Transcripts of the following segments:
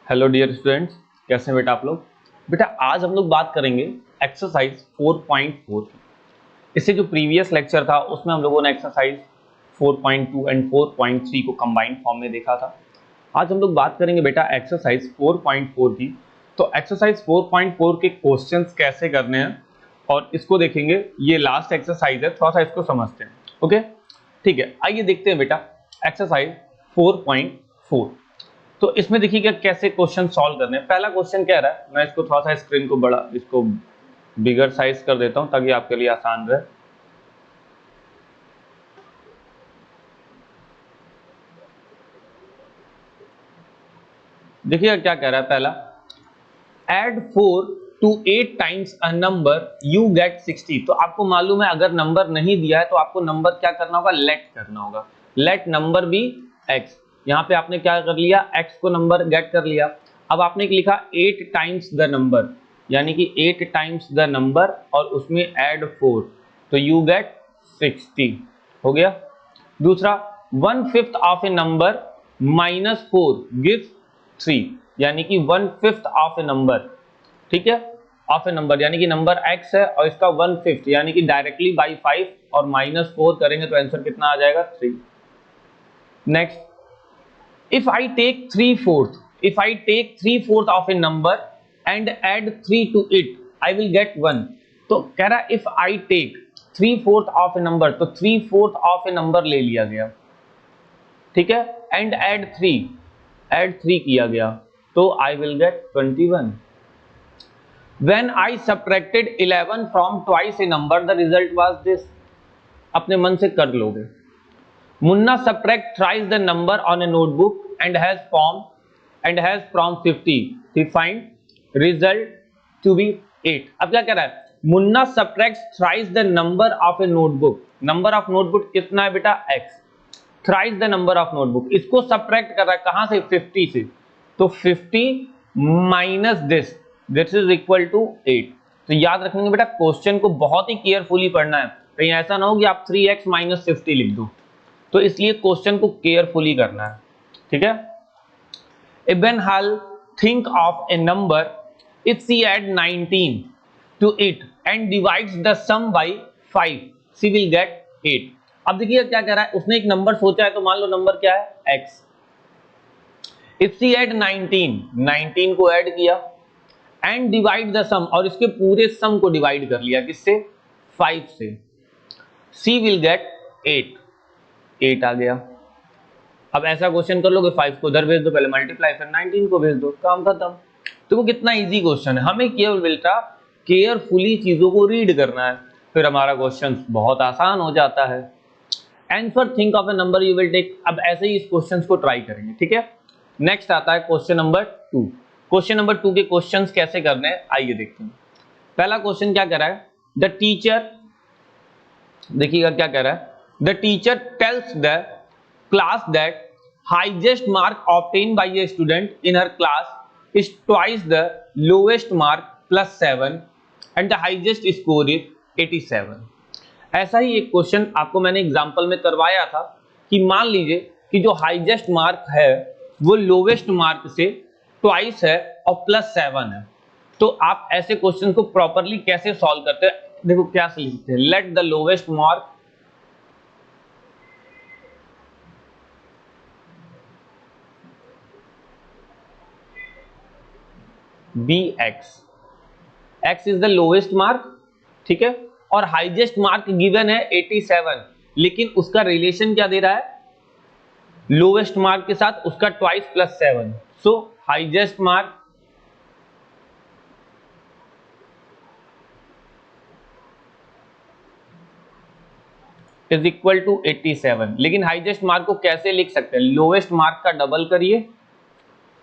Hello dear students, कैसे हैं बेटा आप लोग। बेटा आज हम लोग बात करेंगे एक्सरसाइज 4.4 की। इससे जो प्रीवियस लेक्चर था उसमें हम लोगों ने एक्सरसाइज 4.2 एंड 4.3 को कंबाइंड फॉर्म में देखा था। आज हम लोग बात करेंगे बेटा एक्सरसाइज 4.4 की। तो एक्सरसाइज 4.4 के क्वेश्चंस कैसे करने हैं और इसको देखेंगे। ये लास्ट एक्सरसाइज है, थोड़ा सा इसको समझते हैं। ओके ठीक है, आइए देखते हैं बेटा एक्सरसाइज 4.4। तो इसमें देखिएगा कैसे क्वेश्चन सॉल्व करने हैं। पहला क्वेश्चन क्या रहा है, मैं इसको थोड़ा सा स्क्रीन को बड़ा इसको बिगर साइज कर देता हूं ताकि आपके लिए आसान रहे। देखिएगा क्या कह रहा है। पहला, add 4 to 8 times a number you get 60। तो आपको मालूम है अगर नंबर नहीं दिया है तो आपको नंबर क्या करना होगा, लेट करना होगा। Let number be x. यहाँ पे आपने क्या कर लिया, एक्स को नंबर गेट कर लिया। अब आपने लिखा 8 टाइम्स द नंबर, यानी कि 8 टाइम्स द नंबर और उसमें ऐड 4, तो यू गेट 60 हो गया। दूसरा, 1/5 ऑफ ए नंबर -4 गिव्स 3, यानी कि 1/5 ऑफ ए नंबर। ठीक है, ऑफ ए नंबर यानी कि नंबर x है और इसका 1/5 यानी कि डायरेक्टली बाई 5 और -4 करेंगे तो आंसर कितना आ जाएगा, 3। Next, if I take 3/4, if I take 3/4 of a number and add 3 to it, I will get 1। तो कह रहा है if I take 3/4 of a number, तो 3/4 of a number ले लिया गया, ठीक है, and add 3 किया गया तो I will get 21। When I subtracted 11 from twice a number, the result was this। अपने मन से कर लोगे। Munna subtract thrice the number on a notebook and has from 50, he find result to be 8। अब क्या कह रहा है, Munna subtracts thrice the number of a notebook। Number of notebook कितना है बेटा, x। Thrice the number of notebook, इसको subtract कर रहा है कहां से, 50 से। तो 50 minus this is equal to 8। तो याद रखेंगे बेटा क्वेश्चन को बहुत ही केयरफुली पढ़ना है, कहीं ऐसा ना हो कि आप 3x - 50 लिख दो। तो इसलिए क्वेश्चन को केयरफुली करना है, ठीक है। इब्न हाल think of a number if she add 19 to it and divides the sum by 5, she will get 8। अब देखिए क्या कह रहा है, उसने एक नंबर सोचा है तो मान लो नंबर क्या है, x। इफ सी एड 19 को ऐड किया एंड डिवाइड द सम, और इसके पूरे सम को डिवाइड कर लिया किससे, 5 से, सी विल गेट 8 आ गया। अब ऐसा क्वेश्चन कर लो कि 5 को उधर भेज दो, पहले मल्टीप्लाई फिर 19 को भेज दो, काम खत्म। तो वो कितना इजी क्वेश्चन है, हमें केवल बेटा केयरफुली चीजों को रीड करना है, फिर हमारा क्वेश्चन बहुत आसान हो जाता है। Answer think of a number you will take. अब ऐसे ही इस क्वेश्चन को ट्राई करेंगे, ठीक है। नेक्स्ट आता है क्वेश्चन नंबर 2। क्वेश्चन नंबर 2 के क्वेश्चंस कैसे करने हैं आइए देखते हैं। पहला क्वेश्चन क्या कह रहा है, द टीचर, देखिएगा क्या कह रहा है, the teacher tells the class that highest mark obtain bye a student in her class is twice the lowest mark +7 and the highest score is 87। ऐसा ही एक क्वेश्चन आपको मैंने एग्जांपल में करवाया था कि मान लीजिए कि जो हाईएस्ट मार्क है वो लोवेस्ट मार्क से ट्वाइस है और +7 है। तो आप ऐसे क्वेश्चन को प्रॉपरली कैसे सॉल्व करते हैं, देखो क्या लिखते हैं, let the lowest mark be x is the lowest mark, ठीक है, और हाईएस्ट मार्क गिवन है 87, लेकिन उसका रिलेशन क्या दे रहा है, लोवेस्ट मार्क के साथ उसका twice +7। So highest mark is equal to 87। लेकिन हाईएस्ट मार्क को कैसे लिख सकते हैं, लोवेस्ट मार्क का डबल करिए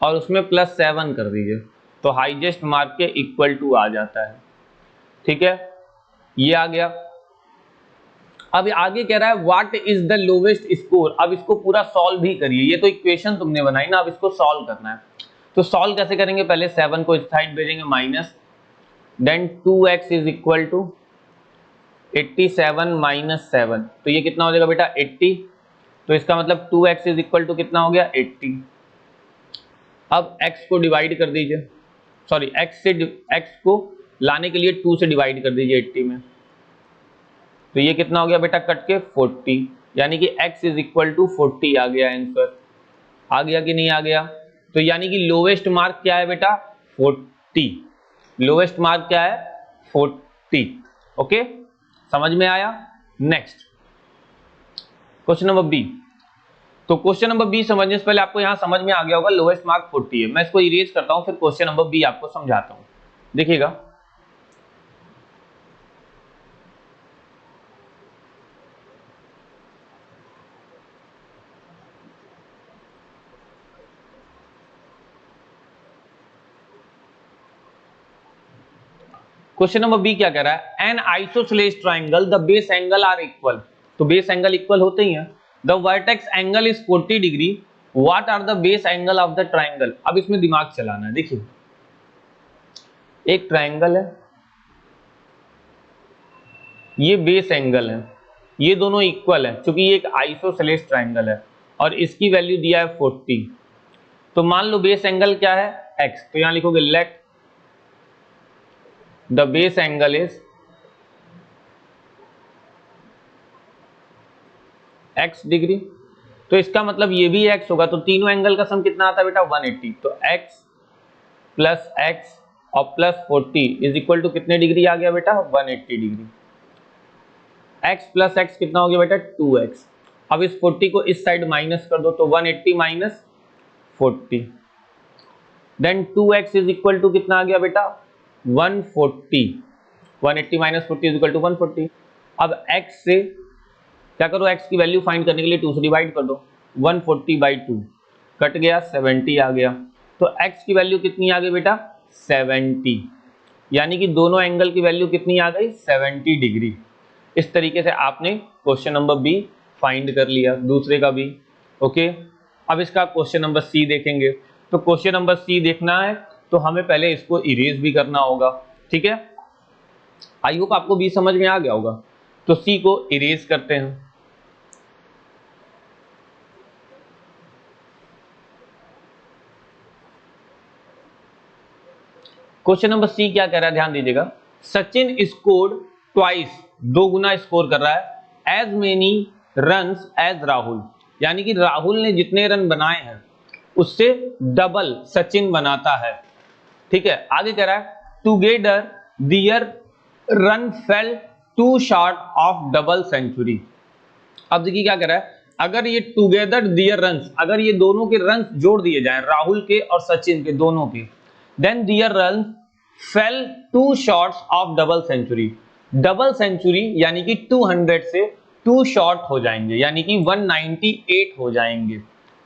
और उसमें +7 कर दीजिए, तो हाईएस्ट मार्क के इक्वल टू आ जाता है, ठीक है, ये आ गया। अब आगे कह रहा है what is the lowest score. अब इसको पूरा सॉल्व भी करिए, ये तो इक्वेशन तुमने बनाई ना, अब इसको सॉल्व करना है। तो सॉल्व कैसे करेंगे, पहले 7 को इस साइड भेजेंगे minus, then 2x is equal to 87 - 7, तो ये कितना हो जाएगा बेटा 80। तो इसका मतलब 2x इज इक्वल टू कितना हो गया 80। अब x को डिवाइड कर दीजिए, सॉरी x को लाने के लिए 2 से डिवाइड कर दीजिए 80 में, तो ये कितना हो गया बेटा कट के 40, यानी कि x इज इक्वल टू 40 आ गया आंसर। आ गया कि नहीं आ गया? तो यानी कि लोवेस्ट मार्क क्या है बेटा 40, लोवेस्ट मार्क क्या है 40। ओके, समझ में आया? Next question number B. तो क्वेश्चन नंबर बी समझने से पहले आपको यहां समझ में आ गया होगा लोवेस्ट मार्क 40 है। मैं इसको इरेज करता हूं, फिर क्वेश्चन नंबर बी आपको समझाता हूं। देखिएगा, क्वेश्चन नंबर बी क्या कह रहा है, an isosceles triangle the base angle are equal. तो बेस एंगल इक्वल होते ही हैं। The vertex angle is 40 degree, what are the base angle of the triangle. अब इसमें दिमाग चलाना है। देखिए, एक ट्राइंगल है, ये बेस एंगल है, ये दोनों इक्वल है क्योंकि ये एक आइसोसेलेस ट्राइंगल है और इसकी वैल्यू दिया है 40। तो मान लो बेस एंगल क्या है x, तो यहां लिखोगे let the base angle is x degree. तो इसका मतलब ये भी x होगा, तो तीनों एंगल का सम कितना आता है बेटा 180। तो x प्लस x और प्लस 40 इज इक्वल टू कितने डिग्री आ गया बेटा 180 डिग्री। x प्लस x कितना हो गया बेटा 2x। अब इस 40 को इस साइड माइनस कर दो, तो 180 minus 40, then 2x is equal to कितना आ गया बेटा 140। 180 माइनस 40 इज इक्वल टू 140। अब x से क्या करो, x की वैल्यू फाइंड करने के लिए 2 से डिवाइड कर दो, 140 बाई 2 कट गया 70 आ गया। तो x की वैल्यू कितनी आ गई बेटा 70, यानी कि दोनों एंगल की वैल्यू कितनी आ गई 70 डिग्री। इस तरीके से आपने क्वेश्चन नंबर बी फाइंड कर लिया, दूसरे का भी। ओके, अब इसका क्वेश्चन नंबर सी देखेंगे। तो क्वेश्चन नंबर सी देखना है तो हमें पहले इसको इरेज भी करना होगा, ठीक है। आई होप आपको बी समझ में आ गया होगा। तो सी को इरेज करते हैं। क्वेश्चन नंबर सी क्या कह रहा है, ध्यान दीजिएगा। सचिन स्कोर्ड ट्वाइस, 2 गुना स्कोर कर रहा है, as many runs as Rahul, यानी कि राहुल ने जितने रन बनाए हैं उससे डबल सचिन बनाता है, ठीक है। आगे कह रहा है together their run fell two short of double century. अब देखिए क्या कह रहा है, अगर ये टुगेदर दियर रन्स, अगर ये दोनों के रन्स जोड़ दिए जाएं, राहुल के और सचिन के दोनों के, then their run fell 2 shorts of double century. Double century यानी कि 200 से 2 शॉर्ट हो जाएंगे, यानी कि 198 हो जाएंगे।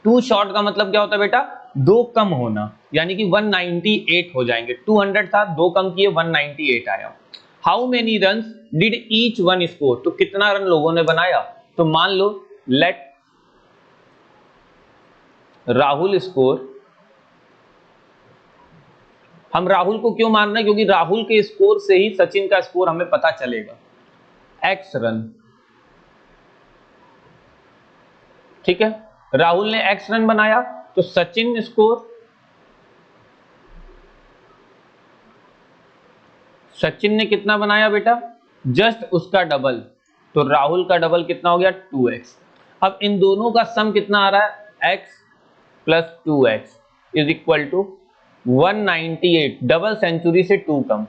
2 शॉर्ट का मतलब क्या होता है बेटा 2 कम होना, यानी कि 198 हो जाएंगे। 200 था, 2 कम किए 198 आया। How many runs did each one score, तो कितना रन लोगों ने बनाया। तो मान लो लेट राहुल स्कोर, हम राहुल को क्यों मान रहे हैं, क्योंकि राहुल के स्कोर से ही सचिन का स्कोर हमें पता चलेगा, x रन, ठीक है। राहुल ने x रन बनाया तो सचिन स्कोर, सचिन ने कितना बनाया बेटा जस्ट उसका डबल, तो राहुल का डबल कितना हो गया 2x। अब इन दोनों का सम कितना आ रहा है x plus 2x is equal to 198, double century से 2 कम,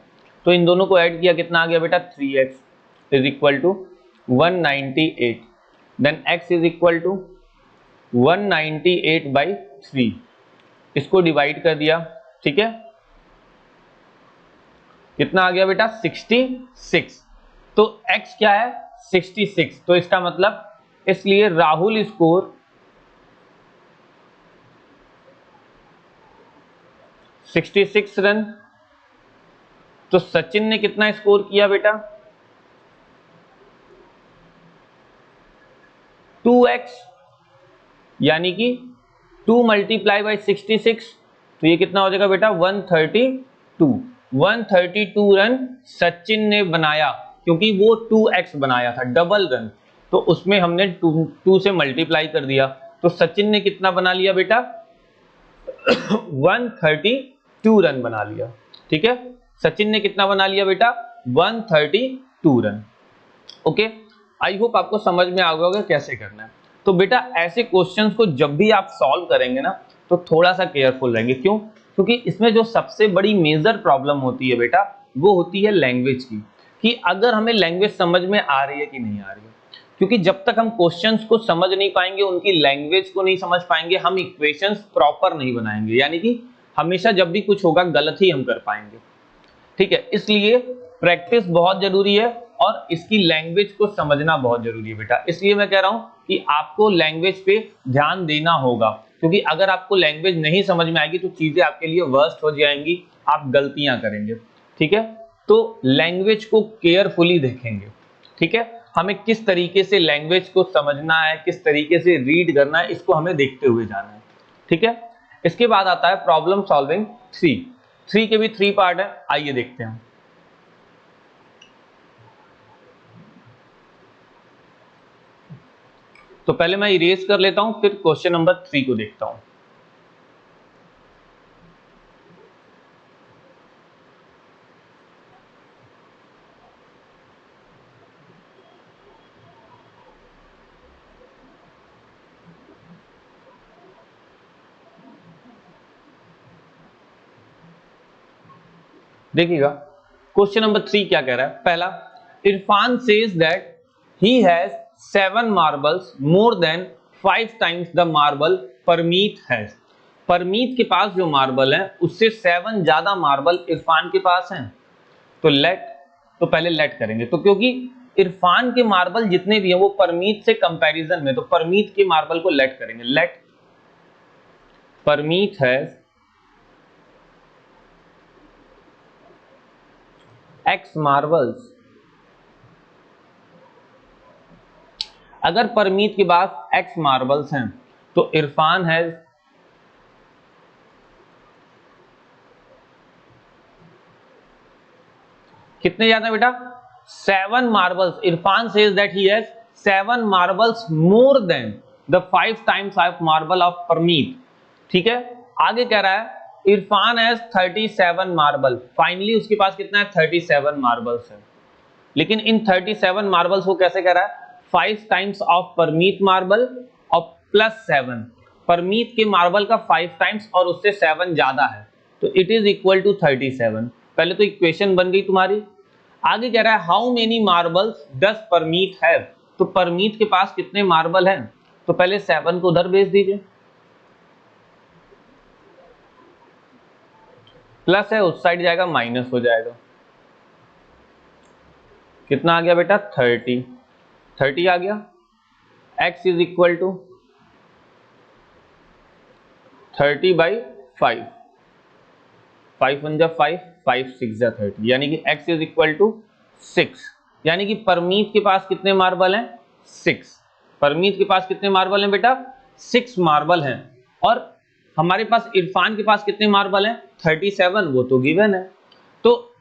तो इन दोनों को ऐड किया कितना आ गया बेटा 3x is equal to 198, then x is equal to 198 by 3, इसको डिवाइड कर दिया, ठीक है। कितना आ गया बेटा 66, तो x क्या है 66, तो इसका मतलब, इसलिए राहुल स्कोर 66 रन। तो सचिन ने कितना स्कोर किया बेटा 2x, यानी कि 2 मल्टीप्लाई बाई 66, तो ये कितना हो जाएगा बेटा 132 रन सचिन ने बनाया, क्योंकि वो 2x बनाया था डबल रन, तो उसमें हमने 2 से मल्टीप्लाई कर दिया, तो सचिन ने कितना बना लिया बेटा 132 रन बना लिया। ठीक है, सचिन ने कितना बना लिया बेटा? 132 रन। ओके, आई होप आपको समझ में आ गया होगा कैसे करना है। तो बेटा ऐसे क्वेश्चंस को जब भी आप सॉल्व करेंगे ना तो थोड़ा सा केयरफुल रहेंगे। क्यों? क्योंकि इसमें जो सबसे बड़ी मेजर प्रॉब्लम होती है बेटा वो होती है लैंग्वेज की, कि अगर हमें लैंग्वेज समझ में आ रही है कि नहीं आ रही है। क्योंकि जब तक हम क्वेश्चंस को समझ नहीं पाएंगे, उनकी लैंग्वेज को नहीं समझ पाएंगे, हम इक्वेशंस प्रॉपर नहीं बनाएंगे, यानी कि हमेशा जब भी कुछ होगा गलत ही हम कर पाएंगे। ठीक है, इसलिए प्रैक्टिस बहुत जरूरी है और इसकी लैंग्वेज को समझना बहुत जरूरी है बेटा। इसलिए मैं कह रहा हूं कि आपको लैंग्वेज पे ध्यान देना होगा, क्योंकि अगर आपको लैंग्वेज नहीं समझ में आएगी तो चीजें आपके लिए वर्स्ट हो जाएंगी, आप गलतियां करेंगे। ठीक है, तो लैंग्वेज को केयरफुली देखेंगे। ठीक है, हमें किस तरीके से लैंग्वेज को समझना है, किस तरीके से रीड करना है, इसको हमें देखते हुए जाना है। ठीक है, इसके बाद आता है प्रॉब्लम सॉल्विंग 3 के भी 3 पार्ट है, आइए देखते हैं। तो पहले मैं इरेज कर लेता हूं, फिर क्वेश्चन नंबर 3 को देखता हूं। देखिएगा क्वेश्चन नंबर 3 क्या कह रहा है। पहला, Irfan says that he has 7 marbles more than 5 times the marble Parmeet has. Parmeet के पास जो मार्बल है उससे 7 ज्यादा मार्बल इरफान के पास हैं। तो पहले लेट करेंगे, तो क्योंकि इरफान के मार्बल जितने भी हैं वो परमीत से कंपैरिजन में, तो परमीत के मार्बल को लेट करेंगे। Let Parmeet has x marbles. अगर परमीत के पास x मार्बल्स हैं तो इरफान है कितने ज्यादा बेटा? 7 marbles. Irfan says that he has 7 marbles more than the 5 times of marble of Parmeet. ठीक है, आगे कह रहा है इरफान हैज 37 मार्बल। फाइनली उसके पास कितना है? 37 मार्बल्स है। लेकिन इन 37 मार्बल्स को कैसे कह रहा है? 5 टाइम्स ऑफ परमीत मार्बल और प्लस 7। परमीत के मार्बल का 5 टाइम्स और उससे 7 ज्यादा है, तो इट इज इक्वल टू 37। पहले तो इक्वेशन बन गई तुम्हारी। आगे कह रहा है how many marbles does Parmeet have. तो परमीत के पास कितने मार्बल हैं? तो पहले 7 को उधर भेज दीजिए, प्लस है उस साइड जाएगा माइनस हो जाएगा। कितना आ गया बेटा? 30 आ गया। x is equal to 30/5। 5 1 जा 5, 5 6 जा 30, यानी कि x इज इक्वल टू 6। यानी कि परमीत के पास कितने मार्बल हैं? 6। परमीत के पास कितने मार्बल हैं बेटा? 6 मार्बल हैं। और हमारे पास इरफान के पास कितने मार्बल हैं? 37, वो तो गिवन है। तो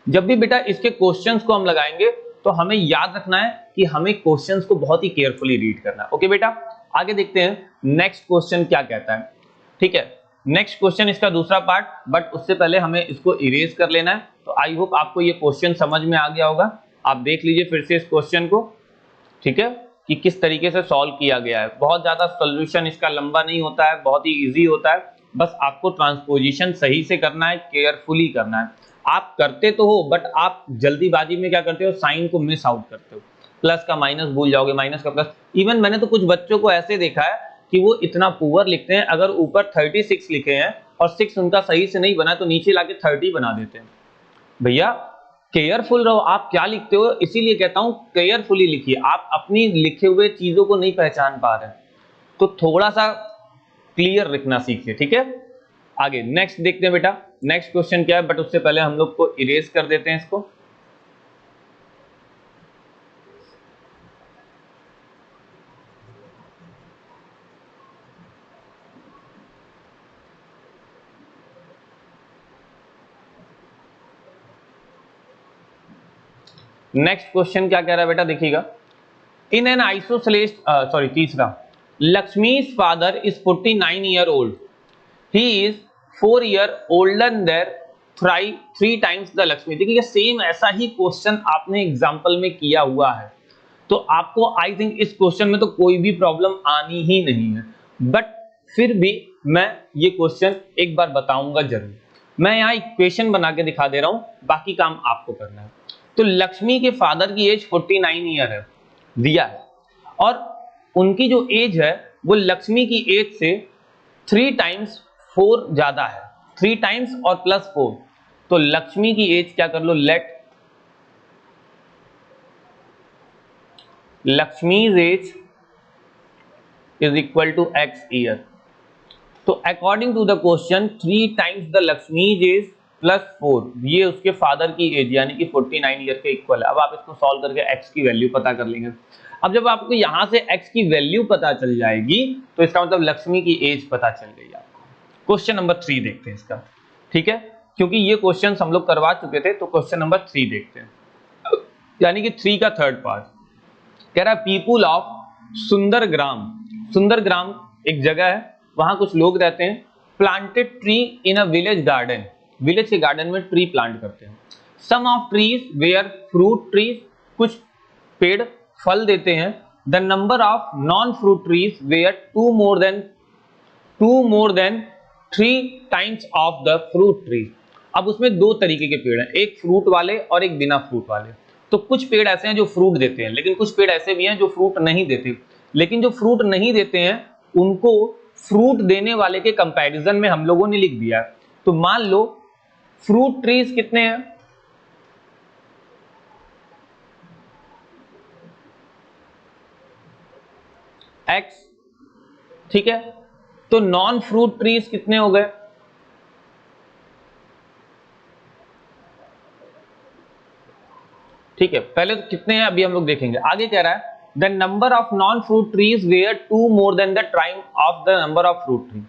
जब भी बेटा इसके क्वेश्चंस को हम लगाएंगे तो हमें याद रखना है कि हमें क्वेश्चंस को बहुत ही केयरफुली रीड करना है। ओके बेटा, आगे देखते हैं नेक्स्ट क्वेश्चन क्या कहता है। ठीक है, नेक्स्ट क्वेश्चन इसका दूसरा पार्ट, बट उससे पहले हमें इसको इरेज कर लेना है। तो आई होप आपको ये क्वेश्चन समझ में आ गया होगा। आप देख लीजिए फिर से इस क्वेश्चन को, ठीक है, कि किस तरीके से सॉल्व किया गया है। बहुत ज्यादा सोल्यूशन इसका लंबा नहीं होता है, बहुत ही इजी होता है। बस आपको ट्रांसपोजिशन सही से करना है, केयरफुली करना है। आप करते तो हो बट आप जल्दीबाजी में क्या करते हो? साइन को मिस आउट करते हो। प्लस का माइनस भूल जाओगे, माइनस का प्लस। इवन मैंने तो कुछ बच्चों को ऐसे देखा है कि वो इतना पुअर लिखते हैं, अगर ऊपर 36 लिखे हैं और 6 उनका सही से नहीं बना तो नीचे लाके 30 बना देते हैं। भैया केयरफुल रहो, आप क्या लिखते हो, इसीलिए कहता हूं केयरफुली लिखिए। आप अपनी लिखे हुए चीजों को नहीं पहचान पा रहे हैं तो थोड़ा सा क्लियर लिखना सीखिए। ठीक है, आगे नेक्स्ट देखते हैं बेटा नेक्स्ट क्वेश्चन क्या है, बट उससे पहले हम लोग को इरेज कर देते हैं इसको। नेक्स्ट क्वेश्चन क्या कह रहा है बेटा, देखिएगा। इन एन आइसोसेलेस, सॉरी तीसरा, Lakshmi's father is 49 year old. He is 4 year older than three times the Lakshmi. देखिए सेम ऐसा ही क्वेश्चन आपने एग्जाम्पल में किया हुआ है, तो आपको आई थिंक इस क्वेश्चन में तो कोई भी प्रॉब्लम आनी ही नहीं है, बट फिर भी मैं ये क्वेश्चन एक बार बताऊंगा जरूर। मैं यहाँ इक्वेशन बना के दिखा दे रहा हूँ, बाकी काम आपको करना है। तो लक्ष्मी के फादर की एज 49 ईयर है दिया है, और उनकी जो एज है वो लक्ष्मी की एज से 3 टाइम्स 4 ज्यादा है, 3 टाइम्स और प्लस 4। तो लक्ष्मी की एज क्या कर लो, let Lakshmi's age is equal to x year. तो according to the question 3 times the Lakshmi's age plus 4, ये उसके फादर की एज यानी कि 49 ईयर के इक्वल है। अब आप इसको सॉल्व करके x की वैल्यू पता कर लेंगे। अब जब आपको यहां से x की वैल्यू पता चल जाएगी तो इसका मतलब लक्ष्मी की एज पता चल गई आपको। क्वेश्चन नंबर 3 देखते हैं इसका, ठीक है, क्योंकि ये क्वेश्चन हम लोग करवा चुके थे, तो क्वेश्चन नंबर 3 देखते हैं, यानी कि 3 का थर्ड पार्ट। कह रहा है पीपुल ऑफ सुंदरग्राम, सुंदरग्राम एक जगह है, वहां कुछ लोग रहते हैं, planted tree in a village garden, village के गार्डन में ट्री प्लांट करते हैं। Some of trees were fruit trees, कुछ पेड़ फल देते हैं। The number of non fruit trees were two more than 3 times of the fruit tree. अब उसमें दो तरीके के पेड़ हैं, एक फ्रूट वाले और एक बिना फ्रूट वाले। तो कुछ पेड़ ऐसे हैं जो फ्रूट देते हैं, लेकिन कुछ पेड़ ऐसे भी हैं जो फ्रूट नहीं देते। लेकिन जो फ्रूट नहीं देते हैं उनको फ्रूट देने वाले के कंपैरिजन में हम लोगों ने लिख दिया है। तो मान लो फ्रूट ट्रीज कितने हैं, x, ठीक है। तो नॉन फ्रूट ट्रीज कितने हो गए, ठीक है, पहले तो कितने हैं अभी हम लोग देखेंगे। आगे कह रहा है the number of non fruit trees where 2 more than the time of the number of fruit tree.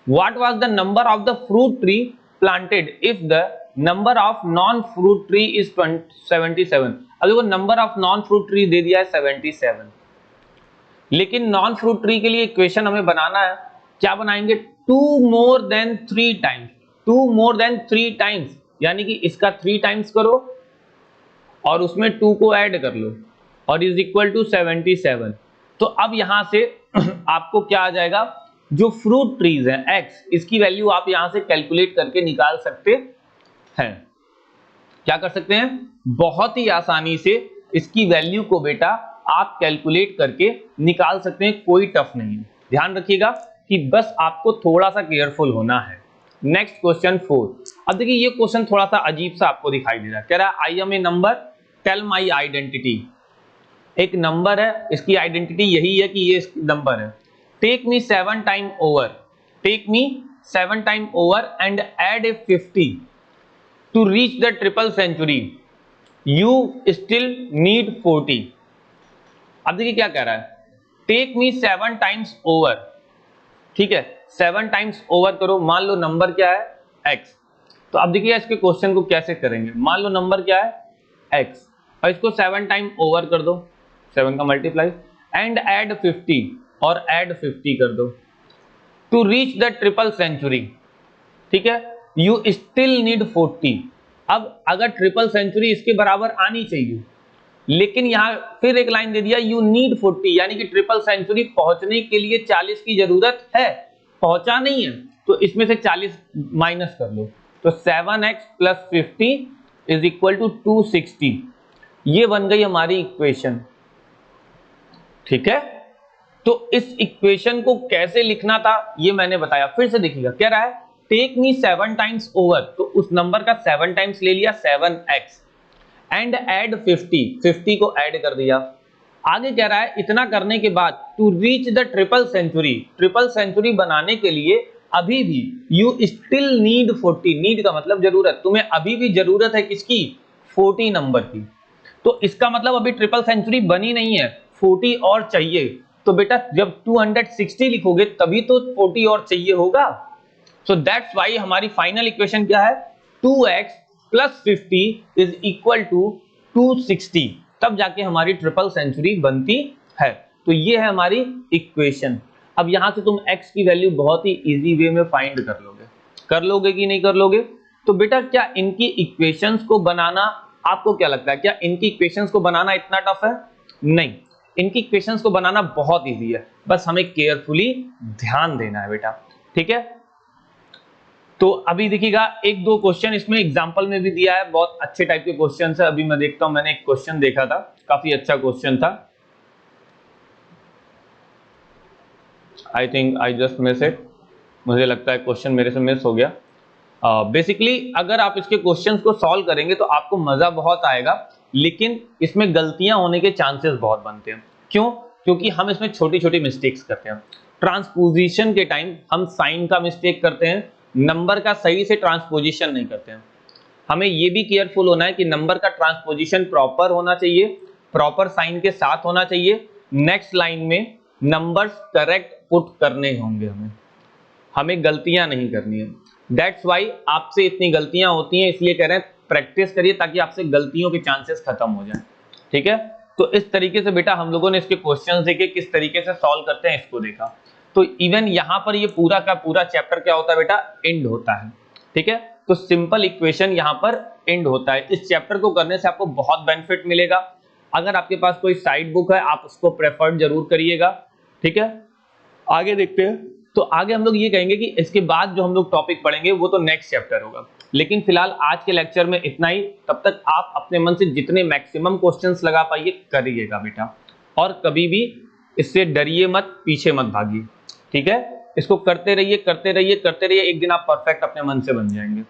What was the number of the fruit tree planted if the number of non fruit tree is 77। अब देखो number of non fruit tree दे दिया है 77, लेकिन non fruit tree के लिए equation हमें बनाना है, क्या बनाएंगे, 2 मोर देन 3 टाइम्स, 2 मोर देन 3 टाइम्स, यानी कि इसका 3 टाइम्स करो और उसमें 2 को ऐड कर लो और इज इक्वल टू 77। तो अब यहां से आपको क्या आ जाएगा, जो फ्रूट ट्रीज हैं x, इसकी वैल्यू आप यहां से कैलकुलेट करके निकाल सकते हैं। क्या कर सकते हैं, बहुत ही आसानी से इसकी वैल्यू को बेटा आप कैलकुलेट करके निकाल सकते हैं, कोई टफ नहीं है। ध्यान रखिएगा कि बस आपको थोड़ा सा केयरफुल होना है। Next question 4। अब देखिए ये क्वेश्चन थोड़ा सा अजीब सा आपको दिखाई दे रहा है। कह रहा है I am a number tell my identity. एक नंबर है, इसकी आइडेंटिटी यही है कि ये नंबर है। Take me 7 time over, take me 7 time over and add a 50 to reach the triple century, you still need 40। अब देखिए क्या कह रहा है, टेक मी 7 टाइम्स ओवर, ठीक है, 7 टाइम्स ओवर करो। मान लो नंबर क्या है, x। तो अब देखिए इसके क्वेश्चन को कैसे करेंगे, मान लो नंबर क्या है x और इसको 7 टाइम ओवर कर दो, 7 का मल्टीप्लाई, एंड ऐड 50 और ऐड 50 कर दो to reach the triple century, ठीक है, यू स्टिल नीड 40। अब अगर ट्रिपल सेंचुरी इसके बराबर आनी चाहिए, लेकिन यहां फिर एक लाइन दे दिया यू नीड 40, यानी कि ट्रिपल सेंचुरी पहुंचने के लिए 40 की जरूरत है, पहुंचा नहीं है, तो इसमें से 40 माइनस कर लो। तो 7x plus 50 is equal to 260। ये बन गई हमारी इक्वेशन, ठीक है। तो इस इक्वेशन को कैसे लिखना था ये मैंने बताया, फिर से देखिएगा। कह रहा है टेक मी 7 टाइम्स ओवर, तो उस नंबर का 7 टाइम्स ले लिया 7x एंड ऐड 50 को ऐड कर दिया। आगे कह रहा है इतना करने के बाद to reach the triple century, triple century बनाने के लिए अभी भी यू स्टिल नीड 40, नीड का मतलब जरूरत, तुम्हें अभी भी जरूरत है किसकी, 40 नंबर की। तो इसका मतलब अभी ट्रिपल सेंचुरी बनी नहीं है, 40 और चाहिए। तो बेटा जब 260 लिखोगे तभी तो 40 और चाहिए होगा। सो दैट्स व्हाई हमारी फाइनल इक्वेशन क्या है, 2x plus 50 is equal to 260, तब जाके हमारी ट्रिपल सेंचुरी बनती है। तो ये है हमारी इक्वेशन। अब यहां से तुम x की वैल्यू बहुत ही इजी वे में फाइंड कर लोगे कि नहीं कर लोगे? तो बेटा क्या इनकी इक्वेशंस को बनाना, आपको क्या लगता है, क्या इनकी इक्वेशंस को बनाना इतना टफ है? नहीं, इनकी इक्वेशंस को बनाना बहुत इजी है, बस हमें केयरफुली ध्यान देना है बेटा, ठीक है। तो अभी देखिएगा एक दो क्वेश्चन इसमें एग्जांपल में भी दिया है, बहुत अच्छे टाइप के क्वेश्चन है। अभी मैं देखता हूं, मैंने एक क्वेश्चन देखा था, काफी अच्छा क्वेश्चन था। I think I just miss it, मुझे लगता है क्वेश्चन मेरे से मिस हो गया। बेसिकली अगर आप इसके क्वेश्चंस को सॉल्व करेंगे तो आपको मजा बहुत आएगा, लेकिन इसमें गलतियां होने के चांसेस बहुत बनते हैं। क्यों? क्योंकि हम इसमें छोटी छोटी मिस्टेक्स करते हैं। ट्रांसपोजिशन के टाइम हम साइन का मिस्टेक करते हैं, नंबर का सही से ट्रांसपोजिशन नहीं करते हैं। हमें ये भी केयरफुल होना है कि नंबर का ट्रांसपोजिशन प्रॉपर होना चाहिए, प्रॉपर साइन के साथ होना चाहिए। नेक्स्ट लाइन में नंबर्स करेक्ट पुट करने होंगे, हमें गलतियां नहीं करनी है। दैट्स वाई आपसे इतनी गलतियां होती हैं, इसलिए कह रहे हैं प्रैक्टिस करिए ताकि आपसे गलतियों के चांसेस खत्म हो जाएं, ठीक है। तो इस तरीके से बेटा हम लोगों ने इसके क्वेश्चंस देखे, किस तरीके से सॉल्व करते हैं इसको देखा। तो इवन यहां पर ये पूरा का पूरा चैप्टर क्या होता है बेटा? एंड होता है, ठीक है। तो सिंपल इक्वेशन यहां पर एंड होता है। इस चैप्टर को करने से आपको बहुत बेनिफिट मिलेगा। अगर आपके पास कोई साइड बुक है आप उसको प्रेफर्ड जरूर करिएगा, ठीक है। आगे देखते हैं। तो आगे हम लोग ये कहेंगे कि इसके बाद जो हम लोग टॉपिक पढ़ेंगे वो तो नेक्स्ट चैप्टर होगा, लेकिन फिलहाल आज के लेक्चर में इतना ही। तब तक आप अपने मन से जितने मैक्सिमम क्वेश्चंस लगा पाइए करिएगा बेटा, और कभी भी इससे डरिए मत, पीछे मत भागिए, ठीक है। इसको करते रहिए करते रहिए करते रहिए, एक दिन आप परफेक्ट अपने मन से बन जाएंगे।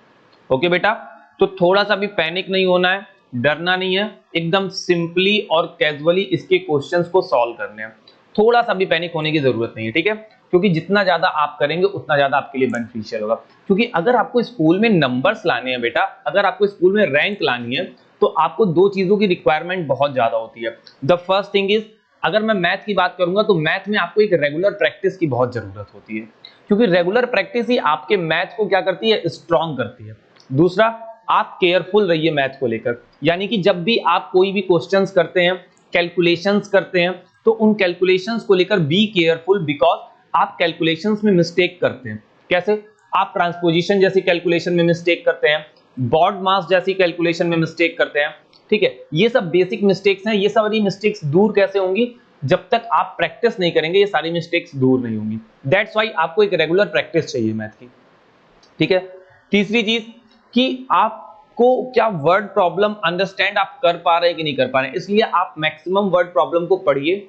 ओके बेटा, तो थोड़ा सा भी पैनिक नहीं होना है, डरना नहीं है, एकदम सिंपली और कैजुअली इसके क्वेश्चंस को सॉल्व करने हैं। थोड़ा सा भी पैनिक होने की जरूरत नहीं है, ठीक है, क्योंकि जितना ज्यादा आप करेंगे उतना ज्यादा आपके लिए बेनिफिशियल होगा। क्योंकि अगर आपको स्कूल में नंबर्स लाने हैं बेटा, अगर आपको स्कूल में रैंक लानी है, तो आपको दो चीजों की रिक्वायरमेंट बहुत ज्यादा होती है। द फर्स्ट थिंग इज, अगर मैं मैथ की बात करूंगा तो मैथ में आपको एक रेगुलर प्रैक्टिस की बहुत जरूरत होती है, क्योंकि रेगुलर प्रैक्टिस ही आपके मैथ को क्या करती है? स्ट्रॉन्ग करती है। दूसरा, आप केयरफुल रहिए मैथ को लेकर, यानी कि जब भी आप कोई भी क्वेश्चंस करते हैं, कैलकुलेशंस करते हैं, तो उन कैलकुलेशंस को लेकर बी केयरफुल, बिकॉज आप कैलकुलेशंस में मिस्टेक करते हैं। कैसे? आप ट्रांसपोजिशन जैसी कैलकुलेशन में मिस्टेक करते हैं, बॉड मास जैसी कैलकुलेशन में मिस्टेक करते हैं, ठीक है। ये सब बेसिक मिस्टेक्स हैं। ये सारी मिस्टेक्स दूर कैसे होंगी? जब तक आप प्रैक्टिस नहीं करेंगे ये सारी मिस्टेक्स दूर नहीं होंगी। दैट्स वाई आपको एक रेगुलर प्रैक्टिस चाहिए मैथ की, ठीक है। तीसरी चीज कि आपको क्या वर्ड प्रॉब्लम अंडरस्टैंड आप कर पा रहे हैं कि नहीं कर पा रहे हैं, इसलिए आप मैक्सिमम वर्ड प्रॉब्लम को पढ़िए,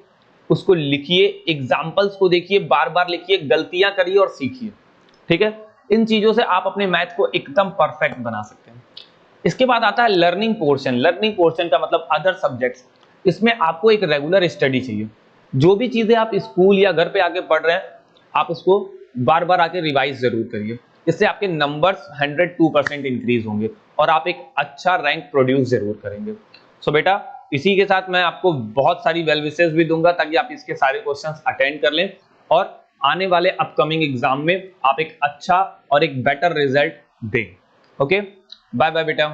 उसको लिखिए, एग्जाम्पल्स को देखिए, बार बार लिखिए, गलतियां करिए और सीखिए, ठीक है। इन चीजों से आप अपने मैथ को एकदम परफेक्ट बना सकते हैं। इसके बाद आता है लर्निंग पोर्शन। लर्निंग पोर्शन का मतलब अदर सब्जेक्ट्स। इसमें आपको एक रेगुलर स्टडी चाहिए। जो भी चीजें आप स्कूल या घर पे आके पढ़ रहे हैं, आप उसको बार बार आके रिवाइज जरूर करिए। इससे आपके नंबर्स 102% इंक्रीज होंगे और आप एक अच्छा रैंक प्रोड्यूस जरूर करेंगे। सो बेटा, इसी के साथ मैं आपको बहुत सारी वेल विशेस भी दूंगा ताकि आप इसके सारे क्वेश्चंस अटेंड कर लें और आने वाले अपकमिंग एग्जाम में आप एक अच्छा और एक बेटर रिजल्ट दें। ओके, बाय बाय बेटा।